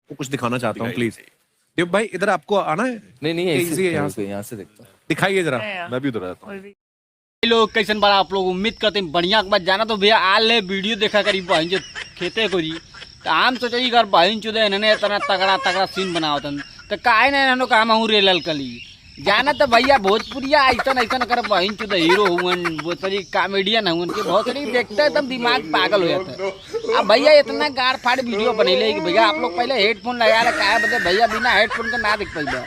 वो कुछ दिखाना चाहता हूँ प्लीज। देव भाई इधर आपको आना है? नहीं यहाँ से देखता हूँ। दिखाइए जरा। मैं भी उधर आता हूँ। लोग कैसन बड़ा आप लोग उम्मीद करते हैं बढ़िया के बाद जाना तो भैया आ ले वीडियो देखा करी बहन जो खेते को जी तो आम सोचे अगर बहन चुदे इन्होंने इतना तगड़ा तगड़ा सीन बनाओ तो काहे ना इन्होंने काम हूँ रेलल कली जाना तो भैया भोजपुरिया ऐसा ऐसा कर बहन चुदे हीरो हुन वो तरी कॉमेडियन हुन के बहुत तरी देखते एकदम दिमाग पागल हो जाता है। अब भैया इतना गाड़ फाड़ वीडियो बनेले कि भैया आप लोग पहले हेडफोन लगा रहे क्या बता भैया बिना हेडफोन का ना दिख पाइबा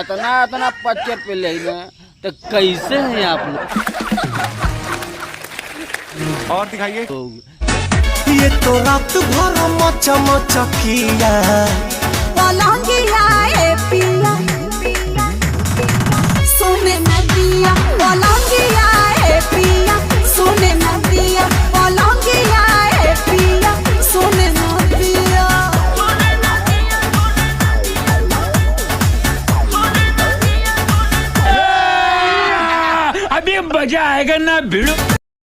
इतना इतना पच्चर पे ले तो कैसे हैं आप लोग और दिखाइए। ये तो रात भर मचा मचा किया पलंगिया ए पिया सोने न दिया पलंगिया ए पिया सोने न दिया पलंगिया ए पिया सोने न दिया। अभी मजा आएगा ना भिड़ो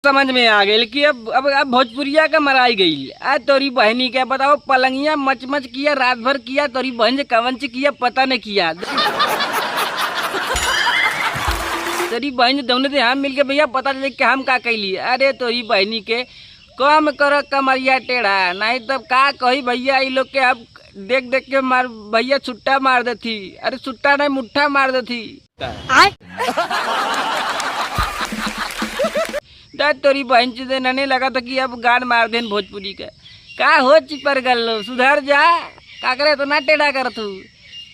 समझ में आ गई कि अब भोजपुरिया का मराई गई। आज तोरी बहनी क्या बताओ पलंगिया मच मच किया रात भर किया तोरी बहन से कवन से किया पता नहीं किया तोरी बहन दोनों से हम मिलके भैया पता चले कि हम का कैली। अरे तोरी बहनी के कम करो कमरिया टेढ़ा नहीं तब का कही भैया ये लोग के अब देख देख के मार भैया छुट्टा मार देती। अरे छुट्टा नहीं मुट्ठा मार देती। तोरी बहन चुदे नने लगा था कि अब गान मार देन भोजपुरी का हो चिपर गल सुधर जा का करे तो ना टेढ़ा कर तू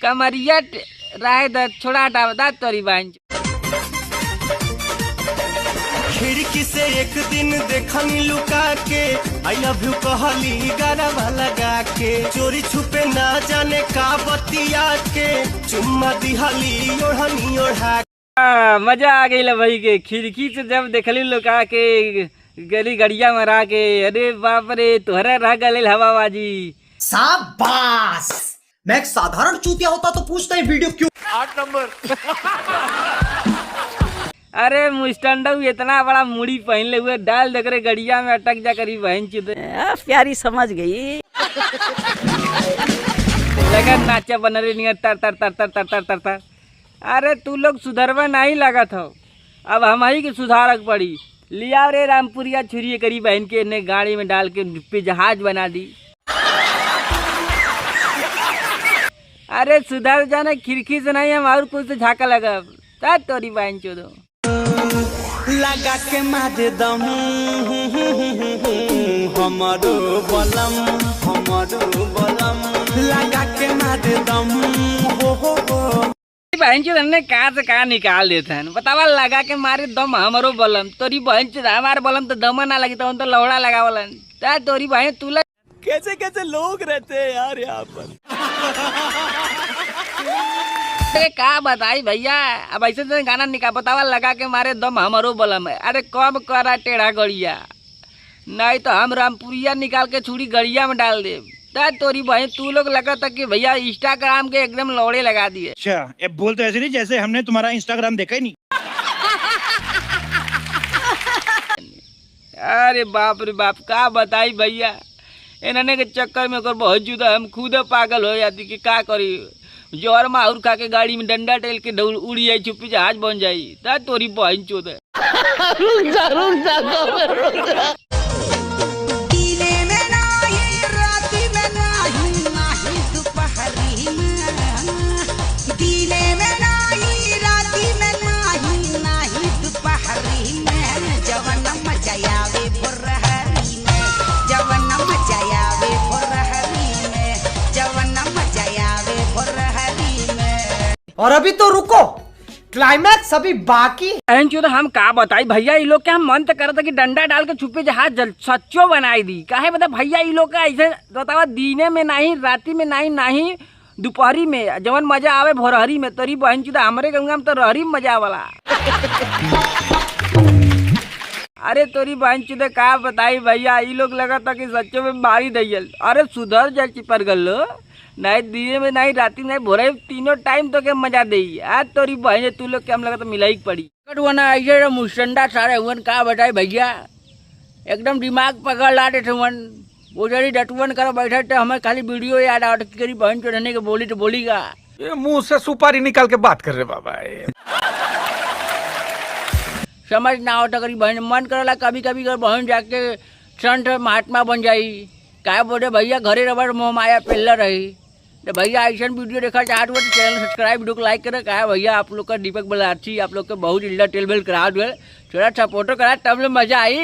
कमरिया राय द छोड़ा हटा दा तोरी बहन। खिड़की से एक दिन देखनी लुका के आई लव यू कहली गाना लगा के चोरी छुपे ना जाने का बतिया के चुम्मा दिहली ओढ़नी ओढ़ा। मजा आ गई भाई के खिड़की से जब देखली लुका के गली गड़िया मरा के अरे बाप रे तुहरा रह गले हवाबाजी। शाबाश मैं एक साधारण चूतिया होता तो पूछता है वीडियो क्यों 8 नंबर। अरे मुस्टंडा इतना बड़ा मुड़ी पहन ले हुए डाल देख रहे गड़िया में अटक जा करी बहन चुदे प्यारी समझ गई लगा नाचा बन रही नहीं तर तर तर तर तर तर तर तर। अरे तू लोग सुधरवा नहीं लगा था अब हम ही के सुधारक पड़ी लिया रे रामपुरिया छुरी करी बहन के ने गाड़ी में डाल के पे जहाज बना दी। अरे सुधर जाना खिड़की से नहीं हम और कुछ से झाका लगा तोरी बहन चोदो लगा के मारे दम हमारो बलम लगा के मारे दम हो बहन चोद कहाँ से कहाँ निकाल देते हैं बतावा लगा के मारे दम हमारो बलम तोरी बहन चोद हमारे बलम तो दम ना लगी तो लौड़ा लगावलन तोरी बहन तुला कैसे कैसे लोग रहते हैं यार यहाँ पर। का बताई भैया अब ऐसे तो गाना निकाल बतावा लगा के मारे दम हमारो बलम है। अरे कम करा टेढ़ा गड़िया नहीं तो हम रामपुरिया निकाल के छुरी गड़िया में डाल दे तोरी बहन तू लोग लगा था कि भैया इंस्टाग्राम के एकदम लौड़े लगा दिए। अच्छा ये बोल तो ऐसे नहीं जैसे हमने तुम्हारा इंस्टाग्राम देखा ही नहीं। अरे बाप रे बाप का बताई भैया इन्होंने के चक्कर में बहुत जुदा हम खुद पागल हो जाती कि का करी जोर माहौर खा के गाड़ी में डंडा टेल के उड़ी जाई चुप्पी जहाज बन जाई तोरी बहन चोद है। और अभी तो रुको क्लाइमैक्स अभी बाकी। हम का बताई भैया ये लोग के हम मन तो करता कि डंडा डाल के छुपे जहाज सच्चो बनाई दी काहे बता भैया ये लोग का ऐसे बतावा दीने में नहीं राती में नहीं दोपहरी में जवन मजा आवे भोरहरी में तोरी बहन चुदा हमारे गंगा में तो रहरी में मजा वाला। अरे तोरी बहन चुदे का बताई भैया ये लोग लगा था कि सच्चो में मारी दैयल। अरे सुधर जा चिपर गल नहीं दिए में नहीं राती नहीं भोरे तीनों टाइम तो क्या मजा दे आज तोरी बहन तू लोग क्या हम लगा तो मिलाई पड़ी ऐसे मुस्टंडा सारे हुआ का बताए भैया एकदम दिमाग पकड़ ला देते हुन वो जरी डटवन कर बैठे तो हमें खाली वीडियो याद आउट करी बहन चो रहने के बोली तो बोलीगा। ये मुंह से सुपारी निकाल के बात कर रहे बाबा। समझ ना हो तो करी बहन मन करला कभी कभी कर बहन जाके संत महात्मा बन जाई। काय बोले भैया घरे रबर मोह माया पेल्ला रही। तो भैया ऐसा वीडियो देखा चाहते हो तो चैनल सब्सक्राइब वीडियो को लाइक करें। क्या भैया आप लोग का दीपक बलाची आप लोग के बहुत इल्ला टेल बेल करा दे, थोड़ा सपोर्ट करा तब मजा आई।